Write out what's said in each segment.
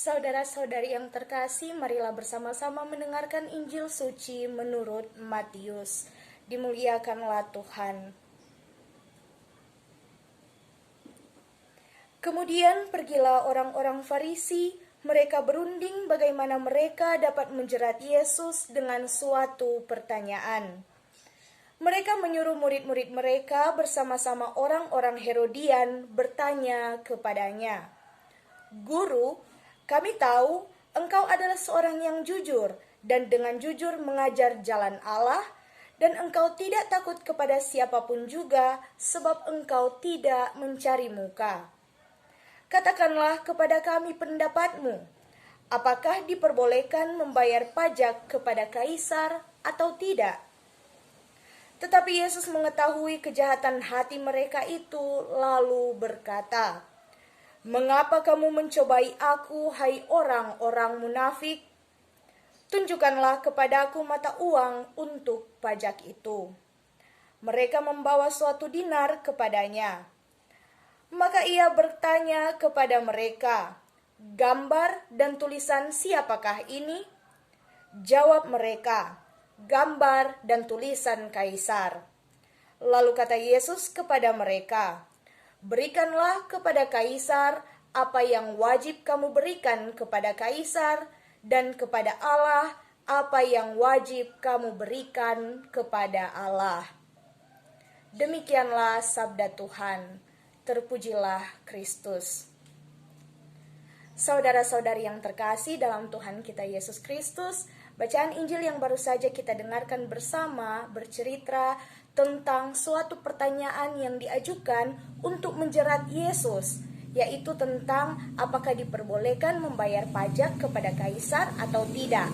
Saudara-saudari yang terkasih, marilah bersama-sama mendengarkan Injil suci menurut Matius. Dimuliakanlah Tuhan. Kemudian pergilah orang-orang Farisi, mereka berunding bagaimana mereka dapat menjerat Yesus dengan suatu pertanyaan. Mereka menyuruh murid-murid mereka bersama-sama orang-orang Herodian bertanya kepadanya, "Guru, kami tahu engkau adalah seorang yang jujur dan dengan jujur mengajar jalan Allah, dan engkau tidak takut kepada siapapun juga sebab engkau tidak mencari muka. Katakanlah kepada kami pendapatmu, apakah diperbolehkan membayar pajak kepada kaisar atau tidak?" Tetapi Yesus mengetahui kejahatan hati mereka itu, lalu berkata, "Mengapa kamu mencobai aku, hai orang-orang munafik? Tunjukkanlah kepadaku mata uang untuk pajak itu." Mereka membawa suatu dinar kepadanya. Maka ia bertanya kepada mereka, "Gambar dan tulisan siapakah ini?" Jawab mereka, "Gambar dan tulisan Kaisar." Lalu kata Yesus kepada mereka, "Berikanlah kepada Kaisar apa yang wajib kamu berikan kepada Kaisar, dan kepada Allah apa yang wajib kamu berikan kepada Allah." Demikianlah sabda Tuhan. Terpujilah Kristus. Saudara-saudari yang terkasih dalam Tuhan kita Yesus Kristus, bacaan Injil yang baru saja kita dengarkan bersama bercerita tentang suatu pertanyaan yang diajukan untuk menjerat Yesus, yaitu tentang apakah diperbolehkan membayar pajak kepada kaisar atau tidak.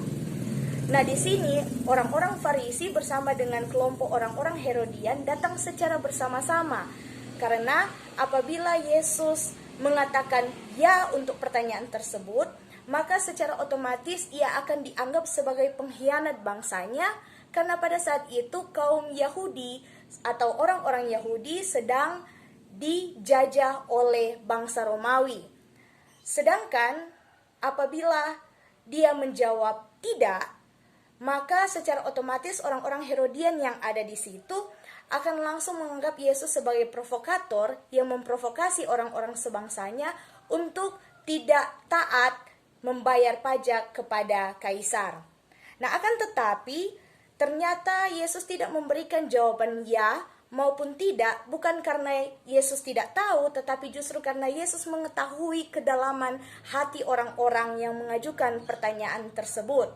Nah, di sini orang-orang Farisi bersama dengan kelompok orang-orang Herodian datang secara bersama-sama, karena apabila Yesus mengatakan ya untuk pertanyaan tersebut, maka secara otomatis ia akan dianggap sebagai pengkhianat bangsanya, karena pada saat itu kaum Yahudi atau orang-orang Yahudi sedang dijajah oleh bangsa Romawi. Sedangkan apabila dia menjawab tidak, maka secara otomatis orang-orang Herodian yang ada di situ akan langsung menganggap Yesus sebagai provokator yang memprovokasi orang-orang sebangsanya untuk tidak taat membayar pajak kepada kaisar. Nah, akan tetapi ternyata Yesus tidak memberikan jawaban ya maupun tidak, bukan karena Yesus tidak tahu, tetapi justru karena Yesus mengetahui kedalaman hati orang-orang yang mengajukan pertanyaan tersebut.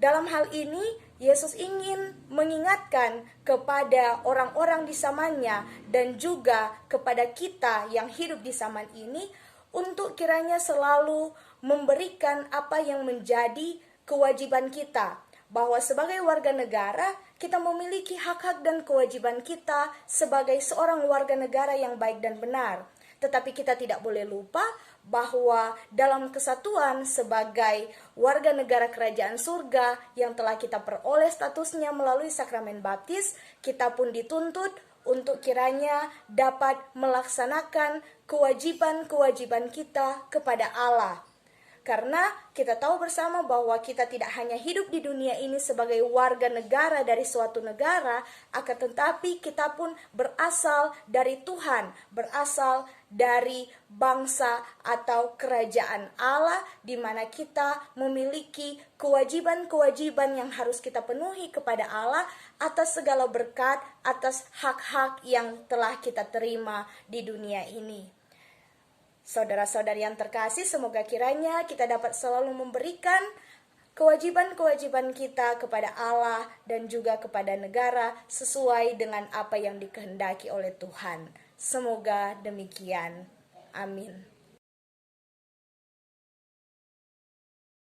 Dalam hal ini, Yesus ingin mengingatkan kepada orang-orang di zamannya dan juga kepada kita yang hidup di zaman ini untuk kiranya selalu memberikan apa yang menjadi kewajiban kita. Bahwa sebagai warga negara, kita memiliki hak-hak dan kewajiban kita sebagai seorang warga negara yang baik dan benar. Tetapi kita tidak boleh lupa bahwa dalam kesatuan sebagai warga negara kerajaan surga yang telah kita peroleh statusnya melalui sakramen baptis, kita pun dituntut untuk kiranya dapat melaksanakan kewajiban-kewajiban kita kepada Allah. Karena kita tahu bersama bahwa kita tidak hanya hidup di dunia ini sebagai warga negara dari suatu negara, akan tetapi kita pun berasal dari Tuhan, berasal dari bangsa atau kerajaan Allah, di mana kita memiliki kewajiban-kewajiban yang harus kita penuhi kepada Allah atas segala berkat, atas hak-hak yang telah kita terima di dunia ini. Saudara-saudari yang terkasih, semoga kiranya kita dapat selalu memberikan kewajiban-kewajiban kita kepada Allah dan juga kepada negara sesuai dengan apa yang dikehendaki oleh Tuhan. Semoga demikian. Amin.